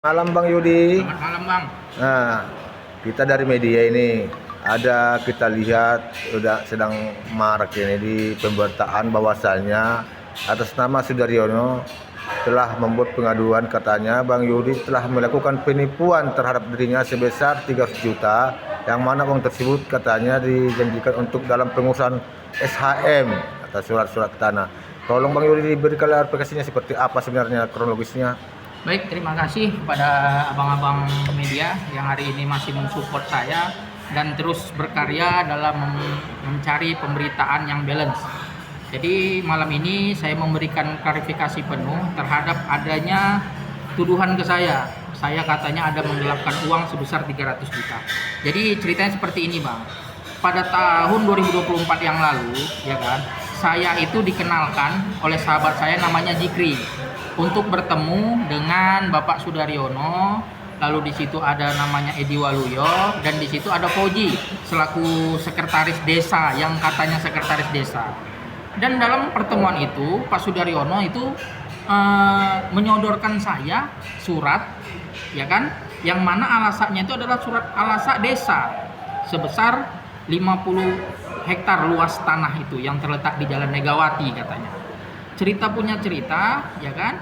Malam Bang Yudi. Selamat malam Bang. Nah, kita dari media ini kita lihat sudah sedang marak ini di pemberitaan bahwasannya atas nama Sudaryono telah membuat pengaduan, katanya Bang Yudi telah melakukan penipuan terhadap dirinya sebesar 300 juta, yang mana uang tersebut katanya dijanjikan untuk dalam pengurusan SHM atau surat-surat tanah. Tolong Bang Yudi diberi klarifikasinya seperti apa sebenarnya kronologisnya. Baik, terima kasih kepada abang-abang media yang hari ini masih mensupport saya dan terus berkarya dalam mencari pemberitaan yang balance. Jadi malam ini saya memberikan klarifikasi penuh terhadap adanya tuduhan ke saya. Saya katanya ada menggelapkan uang sebesar 300 juta. Jadi ceritanya seperti ini Bang. Pada tahun 2024 yang lalu, ya kan, saya itu dikenalkan oleh sahabat saya namanya Jikri untuk bertemu dengan Bapak Sudaryono. Lalu di situ ada namanya Edi Waluyo dan di situ ada Fauji selaku sekretaris desa yang katanya sekretaris desa. Dan dalam pertemuan itu Pak Sudaryono itu menyodorkan saya surat, ya kan, yang mana alasannya itu adalah surat alasan desa sebesar 50 hektar luas tanah itu yang terletak di Jalan Megawati katanya. Cerita punya cerita, ya kan?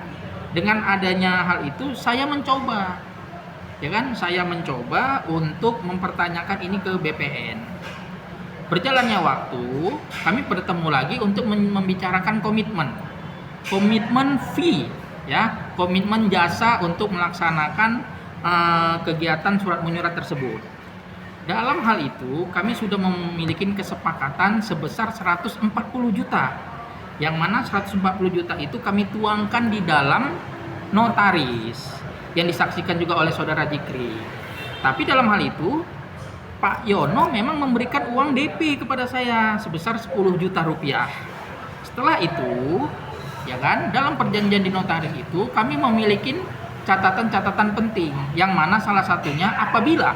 Dengan adanya hal itu saya mencoba, ya kan? Saya mencoba untuk mempertanyakan ini ke BPN. Berjalannya waktu, kami bertemu lagi untuk membicarakan komitmen fee, ya, komitmen jasa untuk melaksanakan kegiatan surat menyurat tersebut. Dalam hal itu, kami sudah memiliki kesepakatan sebesar 140 juta. Yang mana 140 juta itu kami tuangkan di dalam notaris yang disaksikan juga oleh saudara Jikri. Tapi dalam hal itu, Pak Yono memang memberikan uang DP kepada saya sebesar 10 juta rupiah. Setelah itu, ya kan, dalam perjanjian di notaris itu kami memiliki catatan-catatan penting, yang mana salah satunya apabila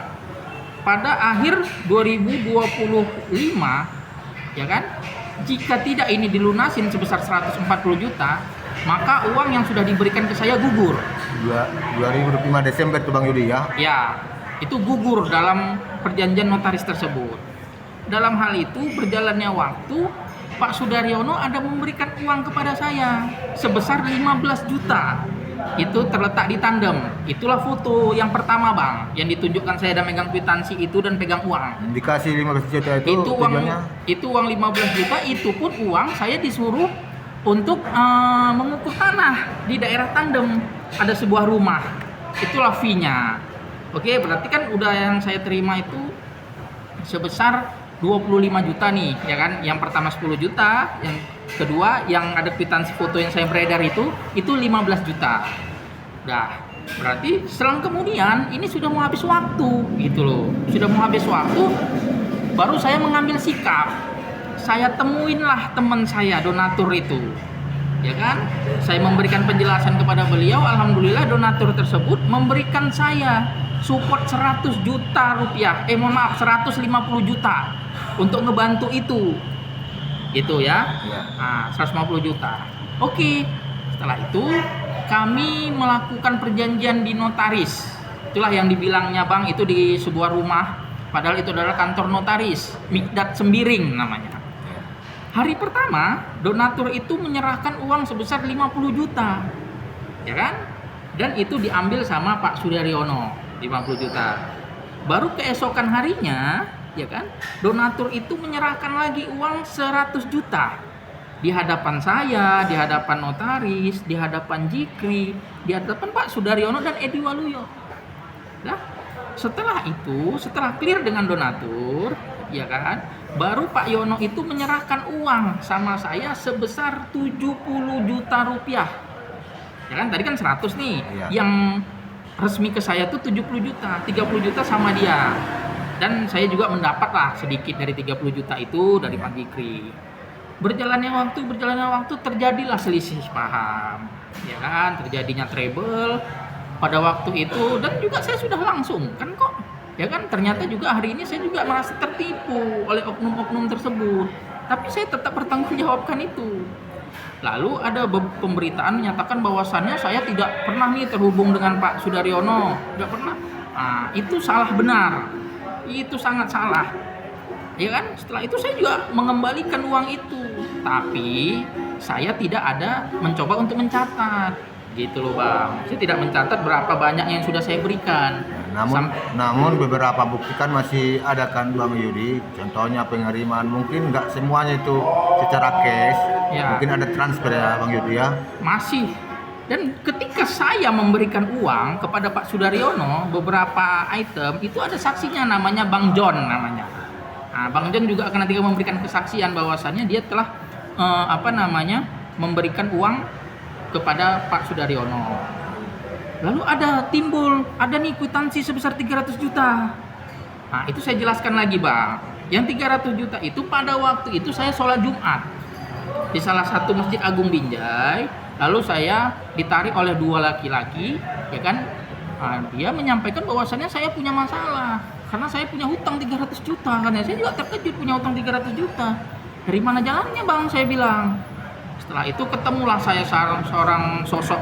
pada akhir 2025, ya kan, jika tidak ini dilunasin sebesar 140 juta, maka uang yang sudah diberikan ke saya gugur. 2025 Desember itu Bang Yudi ya? Ya, itu gugur dalam perjanjian notaris tersebut. Dalam hal itu berjalannya waktu, Pak Sudaryono ada memberikan uang kepada saya sebesar 15 juta. Itu terletak di tandem. Itulah foto yang pertama Bang, yang ditunjukkan saya dan megang kwitansi itu dan pegang uang. Dikasih 15 juta itu tujuannya? Itu uang 15 juta, itu pun uang saya disuruh untuk mengukur tanah di daerah tandem. Ada sebuah rumah. Itulah fee-nya. Oke, berarti kan udah yang saya terima itu sebesar 25 juta nih, ya kan? Yang pertama 10 juta, yang kedua yang ada kwitansi foto yang saya beredar itu 15 juta. Dah, berarti selang kemudian ini sudah mau habis waktu gitu loh. Sudah mau habis waktu, baru saya mengambil sikap. Saya temuinlah teman saya donatur itu. Ya kan? Saya memberikan penjelasan kepada beliau, alhamdulillah donatur tersebut memberikan saya support 100 juta rupiah. 150 juta untuk ngebantu itu. Gitu ya. Nah, 150 juta. Oke. Setelah itu kami melakukan perjanjian di notaris. Itulah yang dibilangnya Bang itu di sebuah rumah, padahal itu adalah kantor notaris, Mikdat Sembiring namanya. Hari pertama, donatur itu menyerahkan uang sebesar 50 juta. Ya kan? Dan itu diambil sama Pak Sudaryono, 50 juta. Baru keesokan harinya, ya kan, donatur itu menyerahkan lagi uang 100 juta di hadapan saya, di hadapan notaris, di hadapan Jikri, di hadapan Pak Sudaryono dan Edi Waluyo. Nah, setelah itu, setelah clear dengan donatur, ya kan, baru Pak Yono itu menyerahkan uang sama saya sebesar 70 juta rupiah. Ya kan, tadi kan 100 nih, yang resmi ke saya tuh 70 juta, 30 juta sama dia. Dan saya juga mendapatlah sedikit dari 30 juta itu dari Pak Jikri. Berjalannya waktu terjadilah selisih paham. Ya kan, terjadinya trouble pada waktu itu, dan juga saya sudah langsung kan kok, ya kan, ternyata juga hari ini saya juga merasa tertipu oleh oknum-oknum tersebut. Tapi saya tetap bertanggung jawabkan itu. Lalu ada pemberitaan menyatakan bahwasannya saya tidak pernah nih terhubung dengan Pak Sudaryono, tidak pernah. Nah, itu salah benar, itu sangat salah. Ya kan? Setelah itu saya juga mengembalikan uang itu, tapi saya tidak ada mencoba untuk mencatat, gitu loh bang. Saya tidak mencatat berapa banyak yang sudah saya berikan. Namun beberapa bukti kan masih ada kan Bang Yudi, contohnya pengiriman, mungkin nggak semuanya itu secara cash, Ya. mungkin ada transfer ya Bang Yudi ya. Masih. Dan ketika saya memberikan uang kepada Pak Sudaryono, beberapa item itu ada saksinya, namanya Bang John namanya. Nah, Bang John juga akan nanti memberikan kesaksian bahwasannya dia telah memberikan uang kepada Pak Sudaryono. Lalu ada nih kwitansi sebesar 300 juta. Nah, itu saya jelaskan lagi, Bang. Yang 300 juta itu pada waktu itu saya sholat Jumat di salah satu Masjid Agung Binjai. Lalu saya ditarik oleh dua laki-laki, ya kan? Nah, dia menyampaikan bahwasannya saya punya masalah karena saya punya hutang 300 juta. Karena saya juga terkejut punya hutang 300 juta. Dari mana jalannya, Bang? Saya bilang. Setelah itu ketemulah saya seorang sosok,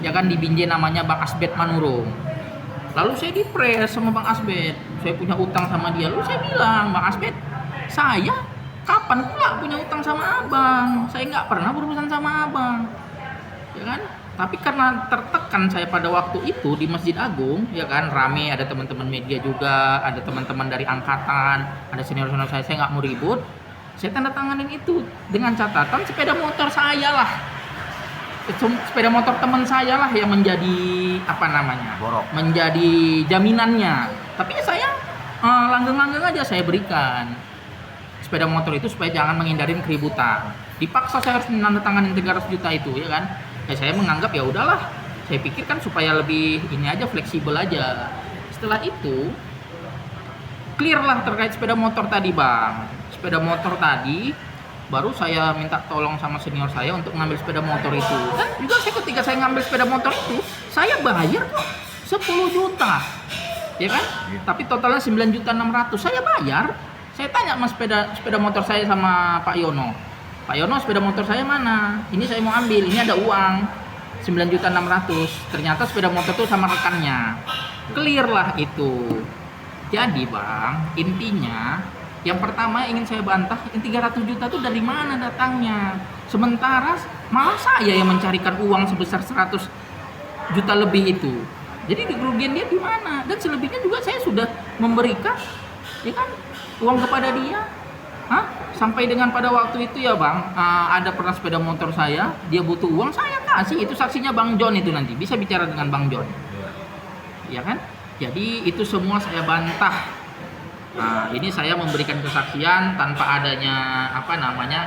ya kan, di Binjai, namanya Bang Asbed Manurung. Lalu saya dipres sama Bang Asbed, saya punya utang sama dia. Lalu saya bilang, Bang Asbed, saya kapan pula punya utang sama abang? Saya nggak pernah berurusan sama abang, ya kan? Tapi karena tertekan saya pada waktu itu di Masjid Agung, ya kan, rame, ada teman-teman media juga, ada teman-teman dari angkatan, ada senior-senior saya nggak mau ribut. Saya tanda tanganin itu dengan catatan sepeda motor saya lah, sepeda motor teman saya lah yang menjadi Borok. menjadi jaminannya. Tapi saya langgeng-langgeng aja saya berikan sepeda motor itu supaya jangan menghindarin keributan. Dipaksa saya harus menandatanganin 300 juta itu, ya kan? Saya menganggap ya udahlah, saya pikir kan supaya lebih ini aja, fleksibel aja. Setelah itu clear lah terkait sepeda motor tadi, Bang. Sepeda motor tadi baru saya minta tolong sama senior saya untuk ngambil sepeda motor itu. Dan juga ketika saya ngambil sepeda motor itu, saya bayar kok 10 juta. Ya kan? Tapi totalnya 9.600.000 saya bayar. Saya tanya sama sepeda motor saya sama Pak Yono. Pak Yono, sepeda motor saya mana? Ini saya mau ambil, ini ada uang 9.600.000. Ternyata sepeda motor itu sama rekannya. Clear lah itu. Jadi Bang, intinya yang pertama ingin saya bantah, yang 300 juta itu dari mana datangnya? Sementara malah saya yang mencarikan uang sebesar 100 juta lebih itu. Jadi kerugian dia di mana? Dan selebihnya juga saya sudah memberikan, ya kan, uang kepada dia. Sampai dengan pada waktu itu ya Bang, ada pernah sepeda motor saya, dia butuh uang, saya kasih. Itu saksinya Bang John itu, nanti bisa bicara dengan Bang John. Ya kan? Jadi itu semua saya bantah. Nah, ini saya memberikan kesaksian tanpa adanya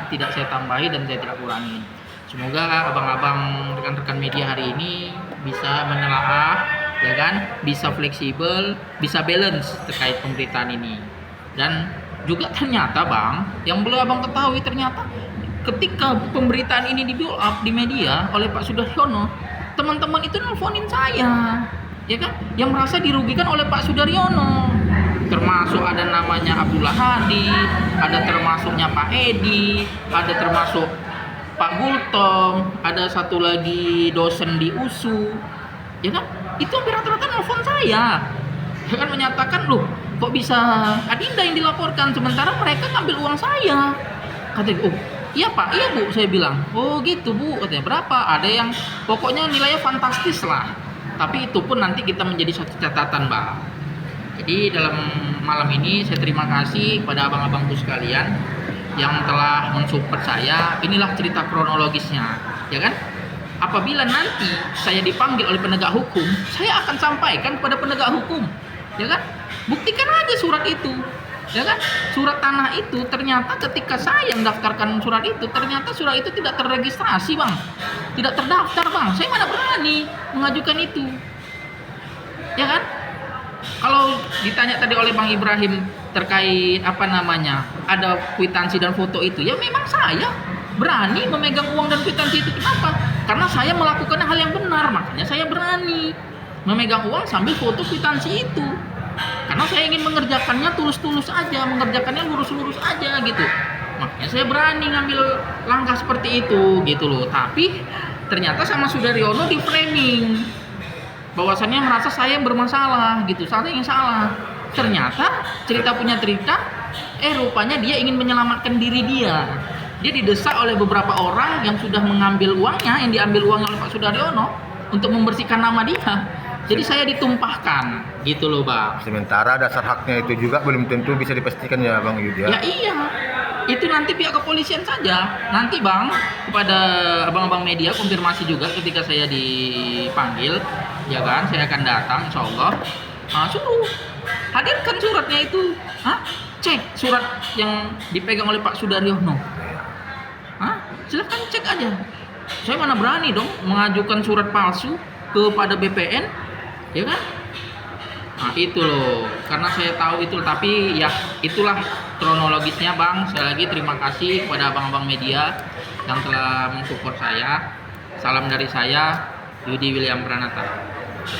tidak saya tambahi dan saya tidak kurangi. Semoga abang-abang rekan-rekan media hari ini bisa menelaah, ya kan, bisa fleksibel, bisa balance terkait pemberitaan ini. Dan juga ternyata Bang, yang belum abang ketahui, ternyata ketika pemberitaan ini di build up di media oleh Pak Sudaryono, teman-teman itu nelfonin saya, ya kan, yang merasa dirugikan oleh Pak Sudaryono. Termasuk ada namanya Abdullah Hadi, ada termasuknya Pak Edi, ada termasuk Pak Gultom, ada satu lagi dosen di USU, ya kan? Itu hampir rata-rata nelfon saya, ya kan, menyatakan, loh kok bisa Adinda yang dilaporkan sementara mereka ngambil uang saya. Katanya, oh iya Pak, iya Bu, saya bilang, oh gitu Bu, katanya, berapa? Ada yang pokoknya nilainya fantastis lah. Tapi itu pun nanti kita menjadi satu catatan Bang. Jadi dalam malam ini saya terima kasih kepada abang-abangku sekalian yang telah mensupport saya. Inilah cerita kronologisnya, ya kan? Apabila nanti saya dipanggil oleh penegak hukum, saya akan sampaikan kepada penegak hukum, ya kan? Buktikan aja surat itu, ya kan? Surat tanah itu ternyata ketika saya mendaftarkan surat itu, ternyata surat itu tidak terregistrasi Bang, tidak terdaftar Bang. Saya mana berani mengajukan itu, ya kan? Kalau ditanya tadi oleh Bang Ibrahim terkait ada kwitansi dan foto itu, ya memang saya berani memegang uang dan kwitansi itu. Kenapa? Karena saya melakukan hal yang benar, makanya saya berani memegang uang sambil foto kwitansi itu. Karena saya ingin mengerjakannya tulus-tulus aja, mengerjakannya lurus-lurus aja gitu. Makanya saya berani ngambil langkah seperti itu gitu loh. Tapi ternyata sama Sudaryono di framing bahwasannya merasa saya yang bermasalah gitu, saya yang salah. Ternyata cerita punya cerita, rupanya dia ingin menyelamatkan diri dia. Dia didesak oleh beberapa orang yang sudah mengambil uangnya, yang diambil uangnya oleh Pak Sudaryono untuk membersihkan nama dia. Jadi saya ditumpahkan gitu loh Bang. Sementara dasar haknya itu juga belum tentu bisa dipastikan ya Bang Yudi ya. Ya iya, itu nanti pihak kepolisian saja. Nanti Bang, kepada abang-abang media konfirmasi juga ketika saya dipanggil, ya kan, saya akan datang insya Allah. Suruh hadirkan suratnya itu. Cek surat yang dipegang oleh Pak Sudaryono. Silahkan cek aja. Saya mana berani dong mengajukan surat palsu kepada BPN, ya kan? Itu loh, karena saya tahu itu, tapi ya itulah kronologisnya Bang. Sekali lagi terima kasih kepada abang-abang media yang telah mensupport saya. Salam dari saya, Yudi William Pranata.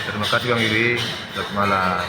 Terima kasih Bang Yudi. Selamat malam.